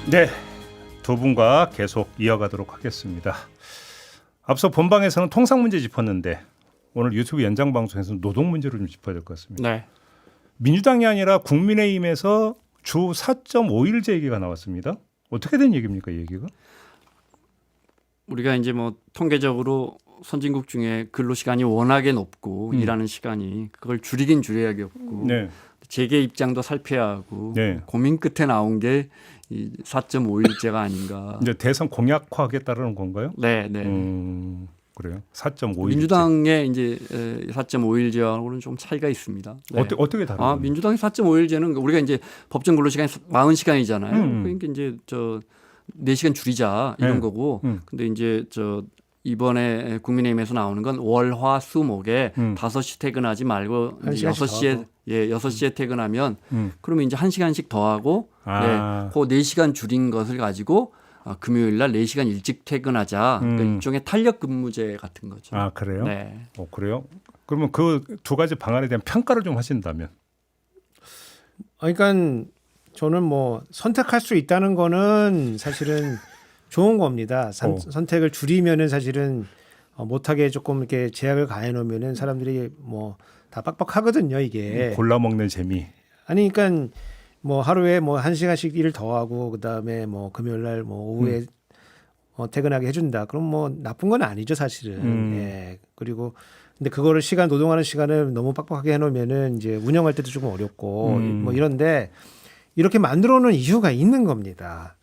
네, 두 분과 계속 이어가도록 하겠습니다. 앞서 본방에서는 통상 문제 짚었는데 오늘 유튜브 연장 방송에서는 노동 문제로 좀 짚어야 될 것 같습니다. 네. 민주당이 아니라 국민의힘에서 주 4.5일제 얘기가 나왔습니다. 어떻게 된 얘기입니까, 이 얘기가? 우리가 이제 뭐 통계적으로 선진국 중에 근로 시간이 워낙에 높고 일하는 시간이 그걸 줄이긴 줄여야겠고 네. 재계 입장도 살펴야 하고 네. 고민 끝에 나온 게 이 4.5일제가 아닌가. 이제 대선 공약화하겠다는 건가요? 네, 네. 그래요. 4.5일. 민주당의 이제 4.5일제하고는 좀 차이가 있습니다. 네. 어떻게 다른가요? 민주당의 4.5일제는 우리가 이제 법정 근로 시간이 40시간이잖아요. 그러니까 이제 4시간 줄이자 이런 네. 거고. 근데 이제 이번에 국민의힘에서 나오는 건 월, 화, 수, 목에 5시 퇴근하지 말고 이제 6시에 퇴근하면 그러면 이제 1시간씩 더하고 그 4시간 줄인 것을 가지고 금요일 날 4시간 일찍 퇴근하자. 그러니까 일종의 탄력 근무제 같은 거죠. 아, 그래요? 네. 그래요? 그러면 그 두 가지 방안에 대한 평가를 좀 하신다면. 그러니까 저는 뭐 선택할 수 있다는 거는 사실은 좋은 겁니다. 선택을 줄이면은 사실은 못하게 조금 이렇게 제약을 가해 놓으면은 사람들이 뭐 다 빡빡하거든요, 이게. 골라 먹는 재미. 아니, 그러니까 뭐 하루에 뭐 1시간씩 일을 더 하고 그다음에 뭐 금요일 날 뭐 오후에 퇴근하게 해준다. 그럼 뭐 나쁜 건 아니죠, 사실은. 예. 그리고 근데 그거를 노동하는 시간을 너무 빡빡하게 해놓으면은 이제 운영할 때도 조금 어렵고 뭐 이런데 이렇게 만들어 놓은 이유가 있는 겁니다.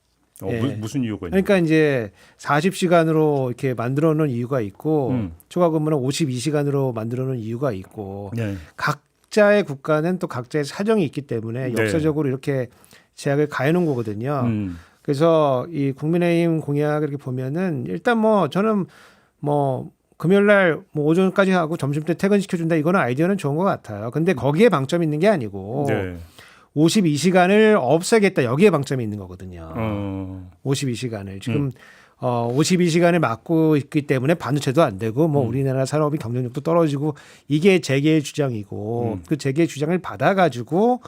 예. 무슨 이유가 있나요? 그러니까 이제 40시간으로 이렇게 만들어 놓은 이유가 있고 초과 근무는 52시간으로 만들어 놓은 이유가 있고 네. 각자의 국가는 또 각자의 사정이 있기 때문에 역사적으로 이렇게 제약을 가해 놓은 거거든요. 그래서 이 국민의힘 공약을 이렇게 보면은 일단 뭐 저는 뭐 금요일 날 뭐 오전까지 하고 점심 때 퇴근시켜 준다, 이거는 아이디어는 좋은 것 같아요. 근데 거기에 방점이 있는 게 아니고 52시간을 없애겠다, 여기에 방점이 있는 거거든요. 52시간을 지금 52시간을 막고 있기 때문에 반도체도 안 되고 뭐 우리나라 산업이 경쟁력도 떨어지고 이게 재계의 주장이고 그 재계의 주장을 받아가지고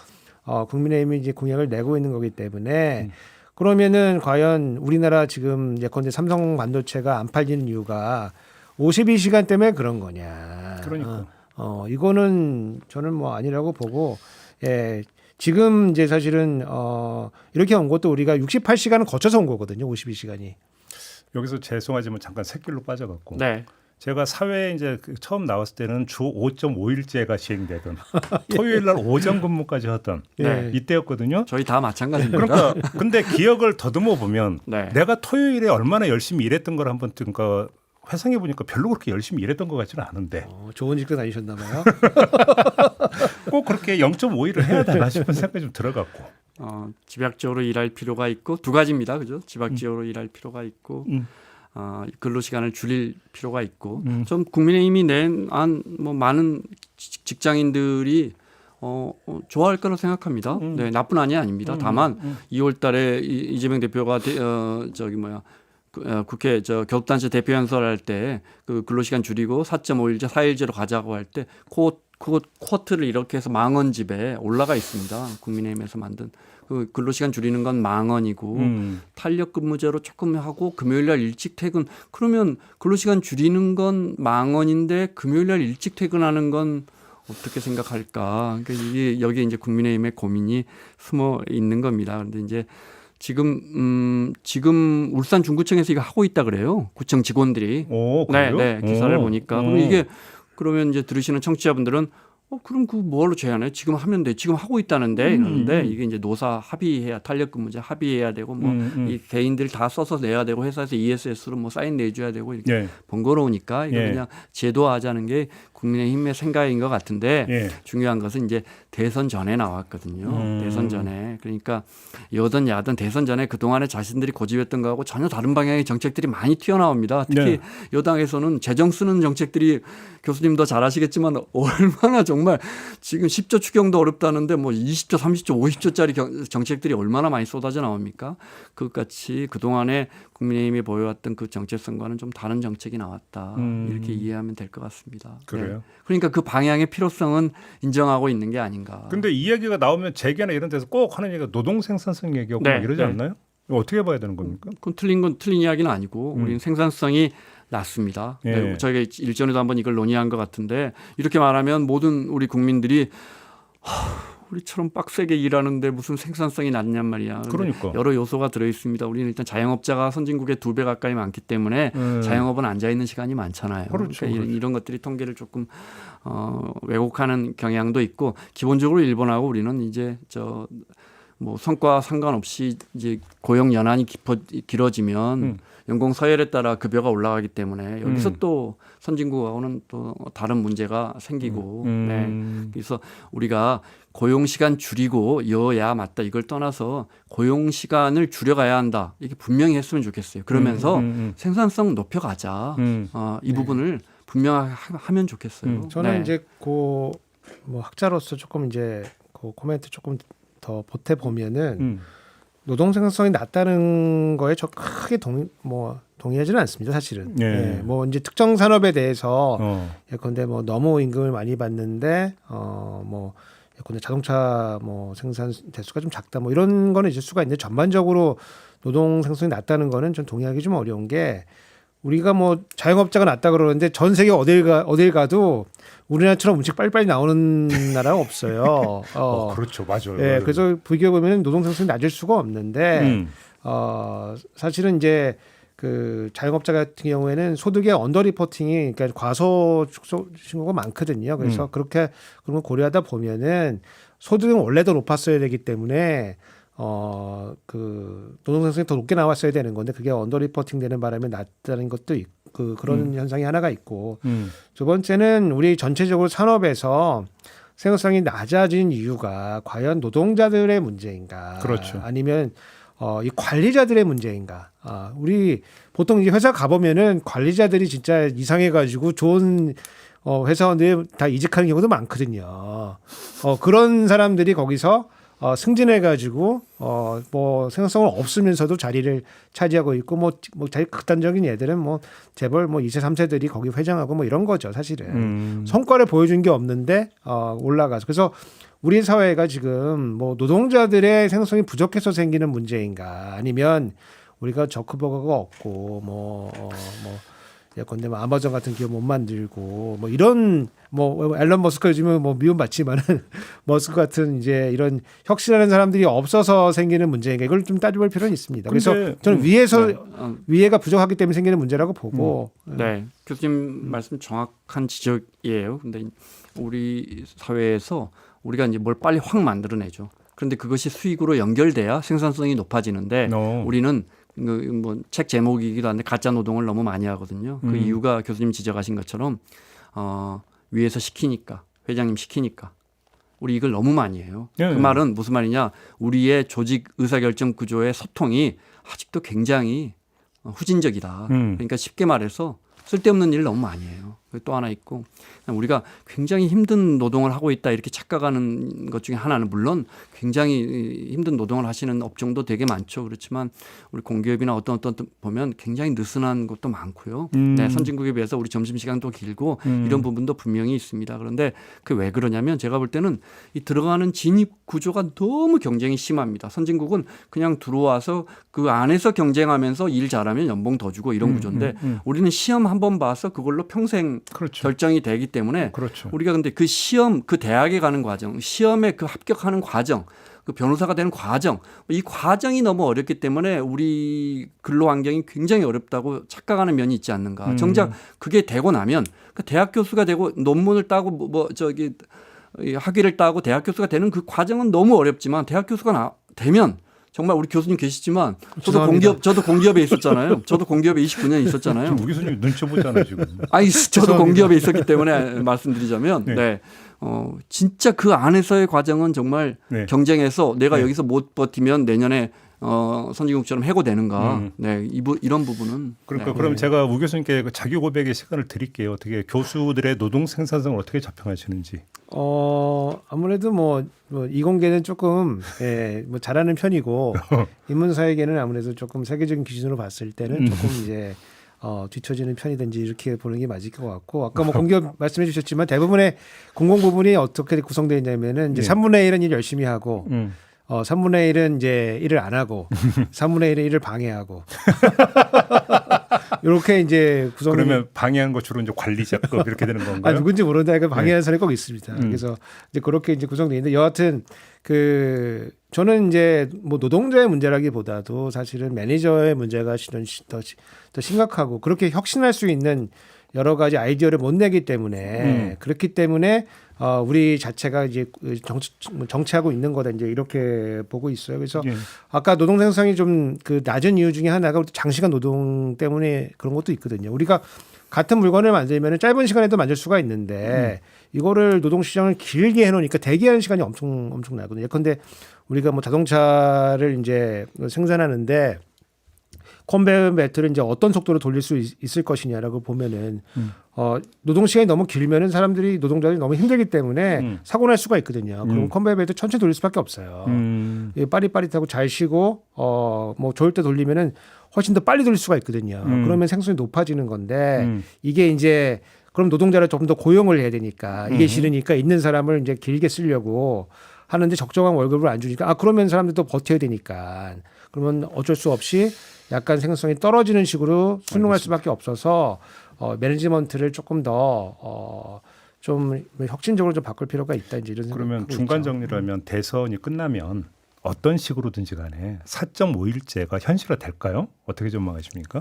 국민의힘이 이제 공약을 내고 있는 거기 때문에 그러면은 과연 우리나라 지금 예컨대 삼성 반도체가 안 팔리는 이유가 52시간 때문에 그런 거냐? 그러니까. 이거는 저는 뭐 아니라고 보고, 예. 지금 이제 사실은 이렇게 온 것도 우리가 68시간을 거쳐서 온 거거든요. 52시간이. 여기서 죄송하지만 잠깐 새길로 빠져갖고. 네. 제가 사회에 이제 처음 나왔을 때는 주 5.5일제가 시행되던 토요일 날 오전 근무까지 하던 이때였거든요. 저희 다 마찬가지입니다. 그러니까 근데 기억을 더듬어 보면 네. 내가 토요일에 얼마나 열심히 일했던 걸 한번 그러니까 회상해 보니까 별로 그렇게 열심히 일했던 것 같지는 않은데. 좋은 직장 다니셨나 봐요. 꼭 그렇게 0.5일을 해야 되나 싶은 생각이 좀 들어갔고. 집약적으로 일할 필요가 있고 두 가지입니다. 그죠? 집약적으로 일할 필요가 있고 근로 시간을 줄일 필요가 있고 좀 국민의힘이 낸 뭐 많은 직장인들이 좋아할 거라고 생각합니다. 네, 나쁜 안이 아닙니다. 다만 2월 달에 이재명 대표가 국회 교섭단체 대표 연설할 때 그 근로시간 줄이고 4.5일제 4일제로 가자고 할 때 그거 쿼트를 이렇게 해서 망언집에 올라가 있습니다. 국민의힘에서 만든 그 근로시간 줄이는 건 망언이고 탄력 근무제로 조금 하고 금요일 날 일찍 퇴근, 그러면 근로시간 줄이는 건 망언인데 금요일 날 일찍 퇴근하는 건 어떻게 생각할까? 그러니까 이게 여기에 이제 국민의힘의 고민이 숨어 있는 겁니다. 그런데 이제 지금 울산 중구청에서 이거 하고 있다 그래요. 구청 직원들이. 그래요? 네, 기사를 보니까. 그럼 이게 그러면 이제 들으시는 청취자분들은 그럼 그 뭐로 제한해? 지금 하면 돼. 지금 하고 있다는데 이러는데 이게 이제 노사 합의해야, 탄력근무제 합의해야 되고 뭐 이 개인들 다 써서 내야 되고 회사에서 ESS로 뭐 사인 내줘야 되고 이렇게 번거로우니까 이거 그냥 제도화하자는 게 국민의힘의 생각인 것 같은데 중요한 것은 이제 대선 전에 나왔거든요. 대선 전에. 그러니까 여든 야든 대선 전에 그동안에 자신들이 고집했던 거하고 전혀 다른 방향의 정책들이 많이 튀어나옵니다. 특히 여당에서는 재정 쓰는 정책들이 교수님도 잘 아시겠지만 얼마나 정말 지금 10조 추경도 어렵다는데 뭐 20조, 30조, 50조짜리 정책들이 얼마나 많이 쏟아져 나옵니까? 그것같이 그동안에 국민의힘이 보여왔던 그 정체성과는 좀 다른 정책이 나왔다. 이렇게 이해하면 될 것 같습니다. 그래요? 네. 그러니까 그 방향의 필요성은 인정하고 있는 게 아닌가. 근데 이 얘기가 나오면 재계나 이런 데서 꼭 하는 얘기가 노동 생산성 얘기하고 막 이러지 않나요? 어떻게 봐야 되는 겁니까? 그건 틀린 건 틀린 이야기는 아니고 우리는 생산성이 낮습니다. 예. 네, 저희가 일전에도 한번 이걸 논의한 것 같은데 이렇게 말하면 모든 우리 국민들이 우리처럼 빡세게 일하는데 무슨 생산성이 낮냔 말이야. 그러니까. 여러 요소가 들어 있습니다. 우리는 일단 자영업자가 선진국의 2배 가까이 많기 때문에 자영업은 앉아 있는 시간이 많잖아요. 그렇죠. 그러니까 이런 것들이 통계를 조금 왜곡하는 경향도 있고 기본적으로 일본하고 우리는 이제 뭐 성과 상관없이 이제 고용 연한이 길어지면 연공 서열에 따라 급여가 올라가기 때문에 여기서 또 선진국하고는 또 다른 문제가 생기고 네. 그래서 우리가 고용 시간 줄이고 여야 맞다 이걸 떠나서 고용 시간을 줄여가야 한다 이게 분명히 했으면 좋겠어요. 그러면서 생산성 높여가자 이 부분을 분명하게 하면 좋겠어요. 저는 네. 이제 뭐 학자로서 조금 이제 그 코멘트 조금 더 보태 보면은 노동 생산성이 낮다는 거에 저 크게 동의하지는 않습니다. 사실은. 예. 예. 뭐 이제 특정 산업에 대해서 예컨대 뭐 너무 임금을 많이 받는데 뭐 예컨대 자동차 뭐 생산 대수가 좀 작다 뭐 이런 거는 있을 수가 있는데 전반적으로 노동 생산성이 낮다는 거는 좀 동의하기 좀 어려운 게 우리가 뭐 자영업자가 낮다 그러는데 전 세계 어딜 가도 우리나라처럼 음식 빨리빨리 나오는 나라가 없어요. 그렇죠, 맞아요. 예, 그래서 비교해 보면 노동 생산성이 낮을 수가 없는데 사실은 이제 그 자영업자 같은 경우에는 소득의 언더 리포팅이 그러니까 과소 신고가 많거든요. 그래서 그렇게 그런 걸 고려하다 보면은 소득은 원래 더 높았어야 되기 때문에 그 노동 생산성이 더 높게 나왔어야 되는 건데 그게 언더 리포팅 되는 바람에 낮다는 것도 있고 그런 현상이 하나가 있고 두 번째는 우리 전체적으로 산업에서 생산성이 낮아진 이유가 과연 노동자들의 문제인가? 그렇죠. 아니면 이 관리자들의 문제인가? 우리 보통 이제 회사 가보면은 관리자들이 진짜 이상해가지고 좋은 회사원들이 다 이직하는 경우도 많거든요. 그런 사람들이 거기서 승진해가지고 뭐 생산성은 없으면서도 자리를 차지하고 있고 뭐 자기 극단적인 예들은 뭐 재벌 뭐 2세 3세들이 거기 회장하고 뭐 이런 거죠 사실은 성과를 보여준 게 없는데 올라가서 그래서 우리 사회가 지금 뭐 노동자들의 생산성이 부족해서 생기는 문제인가 아니면 우리가 저크버거가 없고 뭐 예컨대 뭐 아마존 같은 기업 못 만들고 뭐 이런 뭐 앨런 머스크 요즘은 뭐 미움받지만은 머스크 같은 이제 이런 혁신하는 사람들이 없어서 생기는 문제인가 이걸 좀 따져볼 필요는 있습니다. 그래서 저는 위에가 부족하기 때문에 생기는 문제라고 보고. 네, 교수님 말씀 정확한 지적이에요. 근데 우리 사회에서 우리가 이제 뭘 빨리 확 만들어내죠. 그런데 그것이 수익으로 연결돼야 생산성이 높아지는데 우리는 뭐 책 제목이기도 한데 가짜 노동을 너무 많이 하거든요. 그 이유가 교수님 지적하신 것처럼 위에서 시키니까 회장님 시키니까 우리 이걸 너무 많이 해요. 그 말은 무슨 말이냐? 우리의 조직 의사결정 구조의 소통이 아직도 굉장히 후진적이다. 그러니까 쉽게 말해서 쓸데없는 일을 너무 많이 해요. 또 하나 있고 우리가 굉장히 힘든 노동을 하고 있다 이렇게 착각하는 것 중에 하나는 물론 굉장히 힘든 노동을 하시는 업종도 되게 많죠. 그렇지만 우리 공기업이나 어떤 보면 굉장히 느슨한 것도 많고요. 네, 선진국에 비해서 우리 점심시간도 길고 이런 부분도 분명히 있습니다. 그런데 그게 왜 그러냐면 제가 볼 때는 이 들어가는 진입 구조가 너무 경쟁이 심합니다. 선진국은 그냥 들어와서 그 안에서 경쟁하면서 일 잘하면 연봉 더 주고 이런 구조인데 우리는 시험 한 번 봐서 그걸로 평생 그렇죠. 결정이 되기 때문에 그렇죠. 우리가 근데 그 시험 그 대학에 가는 과정 시험에 그 합격하는 과정 그 변호사가 되는 과정 이 과정이 너무 어렵기 때문에 우리 근로 환경이 굉장히 어렵다고 착각하는 면이 있지 않는가. 정작 그게 되고 나면 그 대학 교수가 되고 논문을 따고 학위를 따고 대학 교수가 되는 그 과정은 너무 어렵지만 대학 교수가 되면 정말 우리 교수님 계시지만 저도 공기업에 있었잖아요. 저도 공기업에 29년 있었잖아요. 지금 우 교수님 눈치 보잖아요 지금. 아니 저도 공기업에 있었기 때문에 말씀드리자면 진짜 그 안에서의 과정은 정말 경쟁해서 내가 여기서 못 버티면 내년에 선진국처럼 해고되는가. 이런 부분은. 그러니까 그럼 제가 우 교수님께 자기 고백의 시간을 드릴게요. 어떻게 교수들의 노동 생산성을 어떻게 자평하시는지. 아무래도 뭐 이공계는 조금 뭐 잘하는 편이고 인문사회계는 아무래도 조금 세계적인 기준으로 봤을 때는 조금 이제 뒤처지는 편이든지 이렇게 보는 게 맞을 것 같고 아까 뭐 공기업 말씀해 주셨지만 대부분의 공공 부분이 어떻게 구성되어 있냐면은 이제 3분의 1은 일 열심히 하고 3분의 1은 이제 일을 안 하고 3분의 1은 일을 방해하고 이렇게 이제 구성. 그러면 방해하는 거 주로 이제 관리자급 이렇게 되는 건가요? 누군지 모른다. 그 방해하는 사람이 꼭 있습니다. 그래서 이제 그렇게 이제 구성되어 있는데 여하튼 그 저는 이제 뭐 노동자의 문제라기보다도 사실은 매니저의 문제가 더 심각하고 그렇게 혁신할 수 있는 여러 가지 아이디어를 못 내기 때문에 그렇기 때문에 우리 자체가 이제 정체하고 있는 거다 이제 이렇게 보고 있어요. 그래서 예. 아까 노동 생산성이 좀 그 낮은 이유 중에 하나가 장시간 노동 때문에 그런 것도 있거든요. 우리가 같은 물건을 만들면 짧은 시간에도 만들 수가 있는데 이거를 노동 시장을 길게 해놓으니까 대기하는 시간이 엄청 나거든요. 예컨대 우리가 뭐 자동차를 이제 생산하는데 컨베이어 벨트를 이제 어떤 속도로 돌릴 수 있을 것이냐라고 보면은 노동 시간이 너무 길면은 노동자들이 너무 힘들기 때문에 사고 날 수가 있거든요. 그럼 컨베이어 벨트 천천히 돌릴 수밖에 없어요. 빠릿빠릿하고 잘 쉬고 뭐 좋을 때 돌리면은 훨씬 더 빨리 돌릴 수가 있거든요. 그러면 생산성이 높아지는 건데 이게 이제 그럼 노동자를 조금 더 고용을 해야 되니까 이게 싫으니까 있는 사람을 이제 길게 쓰려고 하는데 적정한 월급을 안 주니까 그러면 사람들도 버텨야 되니까 그러면 어쩔 수 없이 약간 생산성이 떨어지는 식으로 순응할 수밖에 없어서 매니지먼트를 조금 더 좀 혁신적으로 좀 바꿀 필요가 있다 이제 이런 생각. 그러면 중간 정리를 하면 대선이 끝나면 어떤 식으로든지 간에 4.5일제가 현실화될까요? 어떻게 전망하십니까?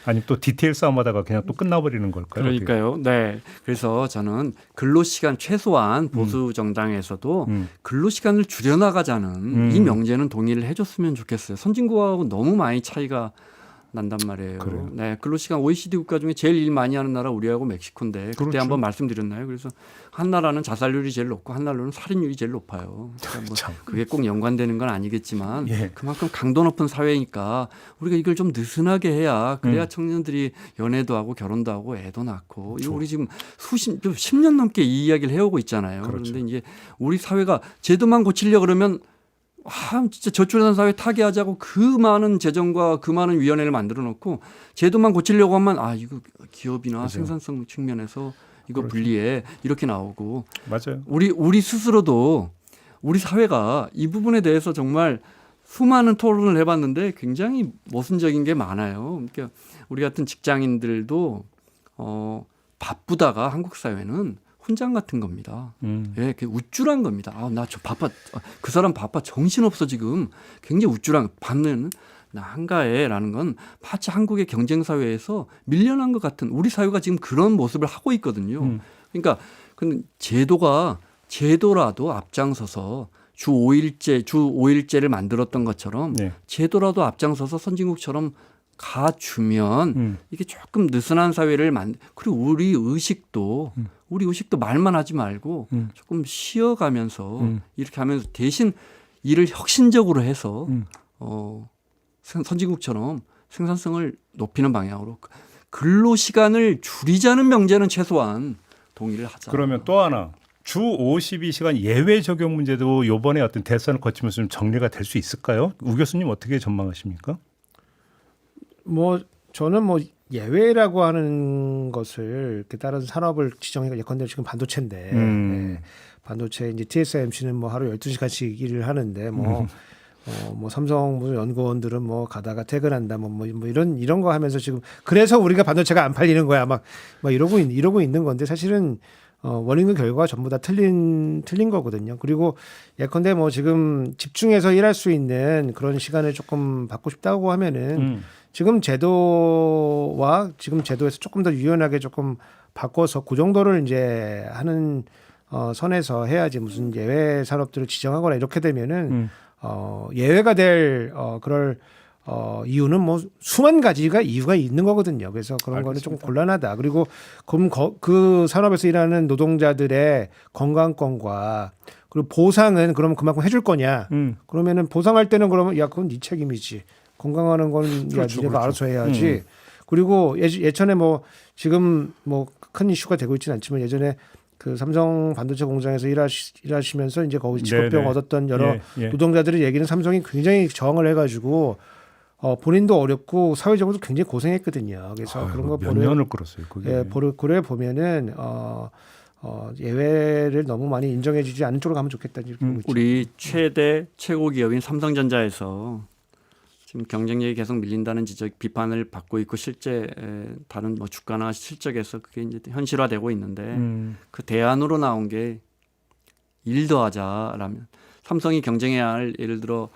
아니면 또 디테일 싸움하다가 그냥 또 끝나버리는 걸까요? 그러니까요. 네. 그래서 저는 근로시간 최소한 보수 정당에서도 근로시간을 줄여나가자는 이 명제는 동의를 해줬으면 좋겠어요. 선진국하고 너무 많이 차이가 난단 말이에요. 그래요. 네, 근로시간 OECD 국가 중에 제일 일 많이 하는 나라 우리하고 멕시코인데 그때 그렇죠. 한번 말씀드렸나요? 그래서 한 나라는 자살률이 제일 높고 한 나라는 살인율이 제일 높아요. 그러니까 뭐 그게 꼭 연관되는 건 아니겠지만 예. 그만큼 강도 높은 사회니까 우리가 이걸 좀 느슨하게 해야 그래야 청년들이 연애도 하고 결혼도 하고 애도 낳고 이거 우리 지금 10년 넘게 이 이야기를 해오고 있잖아요. 그렇죠. 그런데 이제 우리 사회가 제도만 고치려 그러면 진짜 저출산 사회 타개하자고 그 많은 재정과 그 많은 위원회를 만들어 놓고 제도만 고치려고 하면 이거 기업이나 맞아요. 생산성 측면에서 이거 그렇죠. 불리해 이렇게 나오고 맞아요. 우리 스스로도 우리 사회가 이 부분에 대해서 정말 수많은 토론을 해봤는데 굉장히 모순적인 게 많아요. 그러니까 우리 같은 직장인들도 바쁘다가 한국 사회는 훈장 같은 겁니다. 예, 우쭐한 겁니다. 나 저 바빠. 그 사람 바빠. 정신없어 지금. 굉장히 우쭐한. 밤에는 나 한가해라는 건 마치 한국의 경쟁 사회에서 밀려난 것 같은 우리 사회가 지금 그런 모습을 하고 있거든요. 그러니까 제도라도 앞장서서 주 5일제를 만들었던 것처럼 네. 제도라도 앞장서서 선진국처럼 가주면 이게 조금 느슨한 사회를 그리고 우리 의식도 말만 하지 말고 조금 쉬어가면서 이렇게 하면서 대신 일을 혁신적으로 해서 선진국처럼 생산성을 높이는 방향으로 근로시간을 줄이자는 명제는 최소한 동의를 하자. 그러면 또 하나 주 52시간 예외 적용 문제도 이번에 어떤 대선을 거치면서 좀 정리가 될 수 있을까요? 우 교수님 어떻게 전망하십니까? 뭐 저는 뭐 예외라고 하는 것을 다른 산업을 지정해 예컨대 지금 반도체인데 네. 반도체 이제 TSMC는 뭐 하루 12시간씩 일을 하는데 뭐 삼성 무슨 연구원들은 뭐 가다가 퇴근한다 뭐 이런 거 하면서 지금 그래서 우리가 반도체가 안 팔리는 거야 막 이러고 있는 건데 사실은 원인과 결과가 전부 다 틀린 거거든요. 그리고 예컨대 뭐 지금 집중해서 일할 수 있는 그런 시간을 조금 받고 싶다고 하면은 지금 제도에서 조금 더 유연하게 조금 바꿔서 그 정도를 이제 하는 선에서 해야지 무슨 예외 산업들을 지정하거나 이렇게 되면은 예외가 될 그럴 이유는 뭐 수만 가지가 이유가 있는 거거든요. 그래서 그런 거는 좀 곤란하다. 그리고 그럼 그 산업에서 일하는 노동자들의 건강권과 그리고 보상은 그러면 그만큼 해줄 거냐? 그러면은 보상할 때는 그러면 그건 네 책임이지. 건강하는 건 그렇죠, 니네가 그렇죠. 알아서 해야지. 그리고 예전에 뭐 지금 뭐 큰 이슈가 되고 있지는 않지만 예전에 그 삼성 반도체 공장에서 일하시면서 이제 거기 직업병 얻었던 여러 노동자들의 얘기는 삼성이 굉장히 저항을 해가지고 본인도 어렵고 사회적으로도 굉장히 고생했거든요. 그래서 그런 거 몇 년을 끌었어요. 그게. 고려 보면은 예외를 너무 많이 인정해주지 않는 쪽으로 가면 좋겠다 이렇게 보고 있죠. 우리 최대 최고 기업인 삼성전자에서 지금 경쟁력이 계속 밀린다는 지적 비판을 받고 있고 실제 다른 뭐 주가나 실적에서 그게 이제 현실화되고 있는데 그 대안으로 나온 게 일 더하자라면 삼성이 경쟁해야 할 예를 들어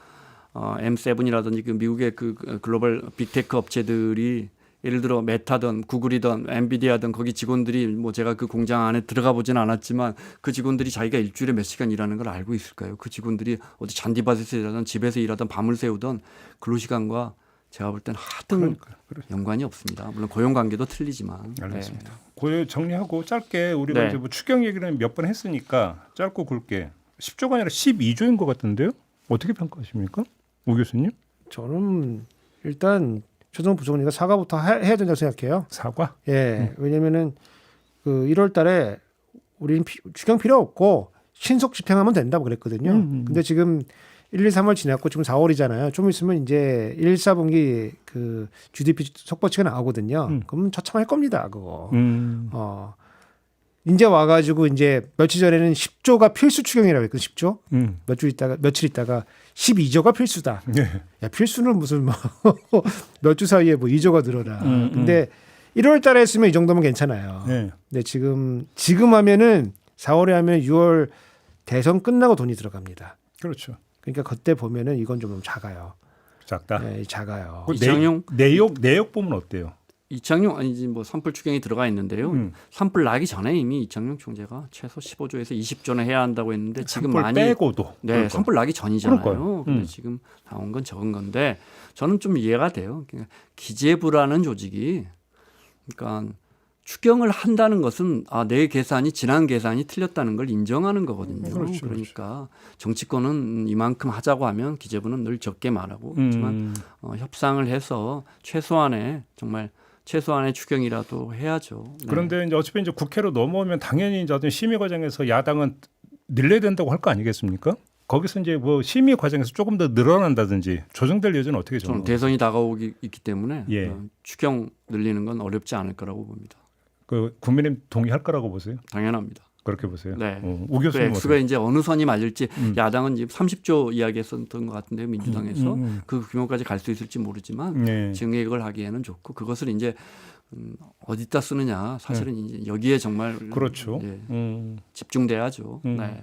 M7이라든지 그 미국의 그 글로벌 빅테크 업체들이 예를 들어 메타든 구글이든 엔비디아든 거기 직원들이 뭐 제가 그 공장 안에 들어가 보지는 않았지만 그 직원들이 자기가 일주일에 몇 시간 일하는 걸 알고 있을까요? 그 직원들이 어디 잔디밭에서 일하든 집에서 일하든 밤을 새우든 근로시간과 제가 볼 때는 하등 연관이 없습니다. 물론 고용관계도 틀리지만. 알겠습니다. 그 정리하고 짧게 우리가 네. 이제 뭐 추경 얘기는 몇 번 했으니까 짧고 굵게 10조가 아니라 12조인 것 같은데요. 어떻게 평가하십니까? 오 교수님? 저는 일단 최종 부총리가 사과부터 해야 된다고 생각해요. 사과? 예, 왜냐면은 그 1월달에 우리는 추경 필요 없고 신속 집행하면 된다고 그랬거든요. 근데 지금 1, 2, 3월 지났고 지금 4월이잖아요. 좀 있으면 이제 1, 4분기 그 GDP 속보치가 나오거든요. 그러면 처참할 겁니다, 그거. 이제 와가지고 이제 며칠 전에는 10조가 필수 추경이라고 했거든요. 10조. 며칠 있다가 12조가 필수다. 네. 야, 필수는 무슨 뭐 몇 주 사이에 뭐 2조가 늘어나. 근데 1월 달에 했으면 이 정도면 괜찮아요. 네. 근데 지금 하면은 4월에 하면 6월 대선 끝나고 돈이 들어갑니다. 그렇죠. 그러니까 그때 보면은 이건 좀 작아요. 작다. 네, 작아요. 그 이창용 내역 보면 어때요? 이창용 아니지 뭐 산불 추경이 들어가 있는데요. 산불 나기 전에 이미 이창용 총재가 최소 15조에서 20조는 해야 한다고 했는데 지금 산불 많이 빼고도. 네, 그러니까. 산불 나기 전이잖아요. 그러니까요. 근데 지금 나온 건 적은 건데 저는 좀 이해가 돼요. 그러니까 기재부라는 조직이 그러니까 추경을 한다는 것은 내 계산이 지난 계산이 틀렸다는 걸 인정하는 거거든요. 그렇죠, 그러니까 정치권은 이만큼 하자고 하면 기재부는 늘 적게 말하고 하지만 협상을 해서 최소한의 추경이라도 해야죠. 네. 그런데 이제 어차피 이제 국회로 넘어오면 당연히 이제 어떤 심의 과정에서 야당은 늘려야 된다고 할 거 아니겠습니까? 거기서 이제 뭐 심의 과정에서 조금 더 늘어난다든지 조정될 여지는 어떻게 저는 좀 대선이 다가오기 있기 때문에 예. 추경 늘리는 건 어렵지 않을 거라고 봅니다. 그 국민의힘 동의할 거라고 보세요? 당연합니다. 그렇게 보세요? 네. 오 그 교수님 액수가 어때요? 이제 어느 선이 맞을지 야당은 지금 30조 이야기했었던 것 같은데요. 민주당에서 그 규모까지 갈 수 있을지 모르지만 네. 증액을 하기에는 좋고 그것을 이제 어디다 쓰느냐 사실은 이제 여기에 정말 그렇죠. 예, 집중돼야죠. 네.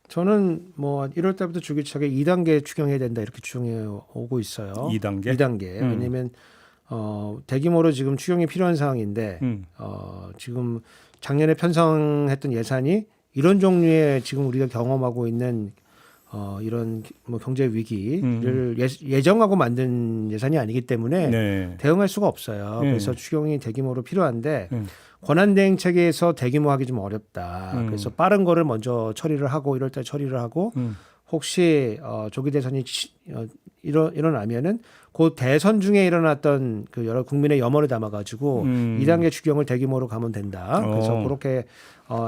저는 뭐 1월 달부터 주기차게 2단계 추경해야 된다 이렇게 추경해 오고 있어요. 2단계? 2단계. 왜냐하면 대규모로 지금 추경이 필요한 상황인데 지금 작년에 편성했던 예산이 이런 종류의 지금 우리가 경험하고 있는 이런 뭐 경제 위기를 예정하고 만든 예산이 아니기 때문에 네. 대응할 수가 없어요. 네. 그래서 추경이 대규모로 필요한데 권한 대행 체계에서 대규모하기 좀 어렵다. 그래서 빠른 거를 먼저 처리를 하고 1월달 처리를 하고 혹시 조기 대선이 일어나면은 그 대선 중에 일어났던 그 여러 국민의 염원을 담아가지고 2단계 추경을 대규모로 가면 된다. 그래서 그렇게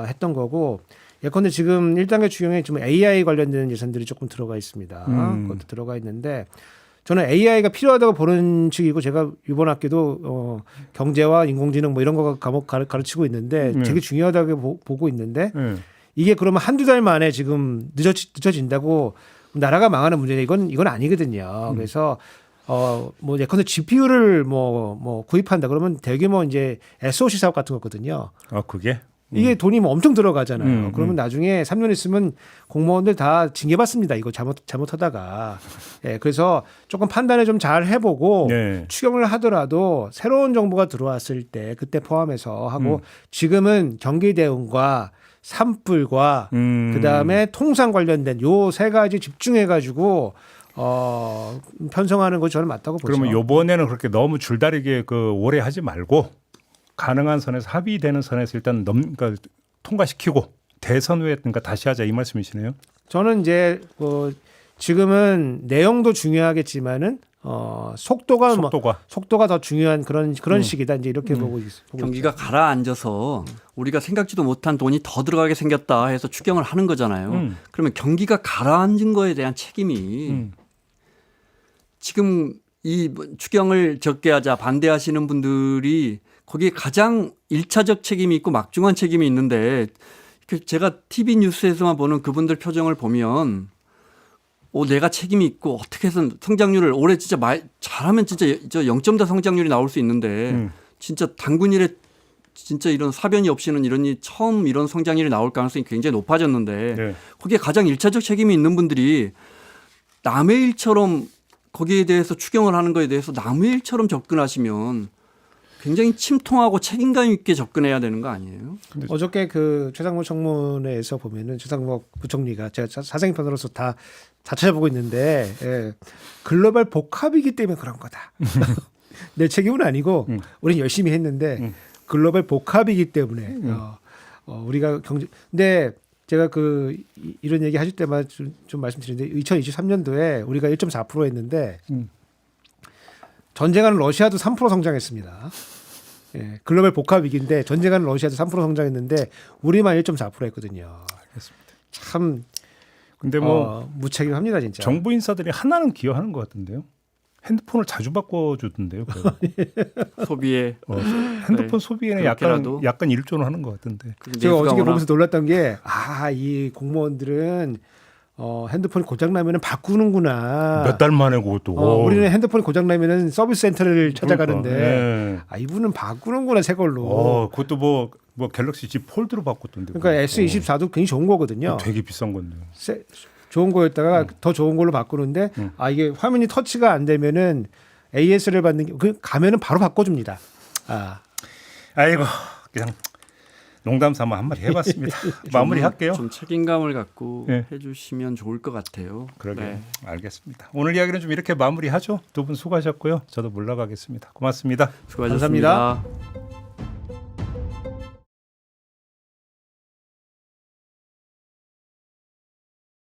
했던 거고. 예컨대 지금 1단계 추경에 좀 AI 관련된 예산들이 조금 들어가 있습니다. 그것도 들어가 있는데 저는 AI가 필요하다고 보는 측이고 제가 이번 학기도 경제와 인공지능 뭐 이런 거 과목 가르치고 있는데 되게 중요하다고 보고 있는데 이게 그러면 한두 달 만에 지금 늦어진다고 나라가 망하는 문제냐 이건 아니거든요. 그래서 뭐 예컨대 GPU를 뭐 구입한다 그러면 대규모 이제 SOC 사업 같은 거거든요. 그게? 이게 돈이 뭐 엄청 들어가잖아요. 그러면 나중에 3년 있으면 공무원들 다 징계받습니다. 이거 잘못하다가. 예, 그래서 조금 판단을 좀 잘 해보고 네. 추경을 하더라도 새로운 정부가 들어왔을 때 그때 포함해서 하고 지금은 경기 대응과 산불과 그다음에 통상 관련된 요 세 가지 집중해가지고 편성하는 거 저는 맞다고 보죠. 그러면 요번에는 그렇게 너무 줄다리게 오래 하지 말고 가능한 선에서 합의되는 선에서 일단 그러니까 통과시키고 대선 후에 그러니까 다시 하자 이 말씀이시네요. 저는 이제 지금은 내용도 중요하겠지만은 속도가 더 중요한 그런 시기다 이제 이렇게 보고 경기가 가라앉아서 우리가 생각지도 못한 돈이 더 들어가게 생겼다 해서 추경을 하는 거잖아요. 그러면 경기가 가라앉은 거에 대한 책임이 지금 이 추경을 적게 하자 반대하시는 분들이 거기에 가장 일차적 책임이 있고 막중한 책임이 있는데 제가 TV 뉴스에서만 보는 그분들 표정을 보면 내가 책임이 있고 어떻게 해서 성장률을 올해 진짜 잘하면 진짜 저 0.대 성장률이 나올 수 있는데 진짜 단군 일에 진짜 이런 사변이 없이는 처음 이런 성장률이 나올 가능성이 굉장히 높아졌는데 네. 거기에 가장 일차적 책임이 있는 분들이 남의 일처럼 거기에 대해서 추경을 하는 거에 대해서 남의 일처럼 접근하시면 굉장히 침통하고 책임감 있게 접근해야 되는 거 아니에요? 어저께 그 최상목 청문회에서 보면은 최상목 부총리가 제가 사생편으로서 다 찾아보고 있는데 글로벌 복합이기 때문에 그런 거다. 내 책임은 아니고 우리는 열심히 했는데 글로벌 복합이기 때문에 우리가 근데 제가 이런 얘기 하실 때마다 좀 말씀드리는데 2023년도에 우리가 1.4% 했는데 전쟁하는 러시아도 3% 성장했습니다. 예, 글로벌 복합 위기인데 전쟁하는 러시아도 3% 성장했는데 우리만 1.4% 했거든요. 알겠습니다. 참 근데 무책임합니다 진짜. 정부 인사들이 하나는 기여하는 것 같은데요. 핸드폰을 자주 바꿔주던데요. 소비에 핸드폰 소비에는 그렇게라도. 약간 일조는 하는 것 같은데. 제가 어저께 보면서 놀랐던 게 이 공무원들은 핸드폰이 고장나면 바꾸는구나. 몇 달 만에 그것도. 우리는 핸드폰이 고장나면 서비스 센터를 찾아가는데 그러니까, 이분은 바꾸는구나 새 걸로. 그것도 뭐 갤럭시 Z 폴드로 바꿨던데. 그러니까 S24도 굉장히 좋은 거거든요. 되게 비싼 건데. 좋은 거였다가 더 좋은 걸로 바꾸는데 이게 화면이 터치가 안 되면은 AS를 받는 게 가면은 바로 바꿔줍니다. 아이고 그냥 농담 삼아 한마디 해봤습니다. 마무리할게요. 좀 책임감을 갖고 네. 해주시면 좋을 것 같아요. 그러게요. 네. 알겠습니다. 오늘 이야기는 좀 이렇게 마무리하죠. 두 분 수고하셨고요. 저도 물러가겠습니다. 고맙습니다. 수고하셨습니다. 감사합니다.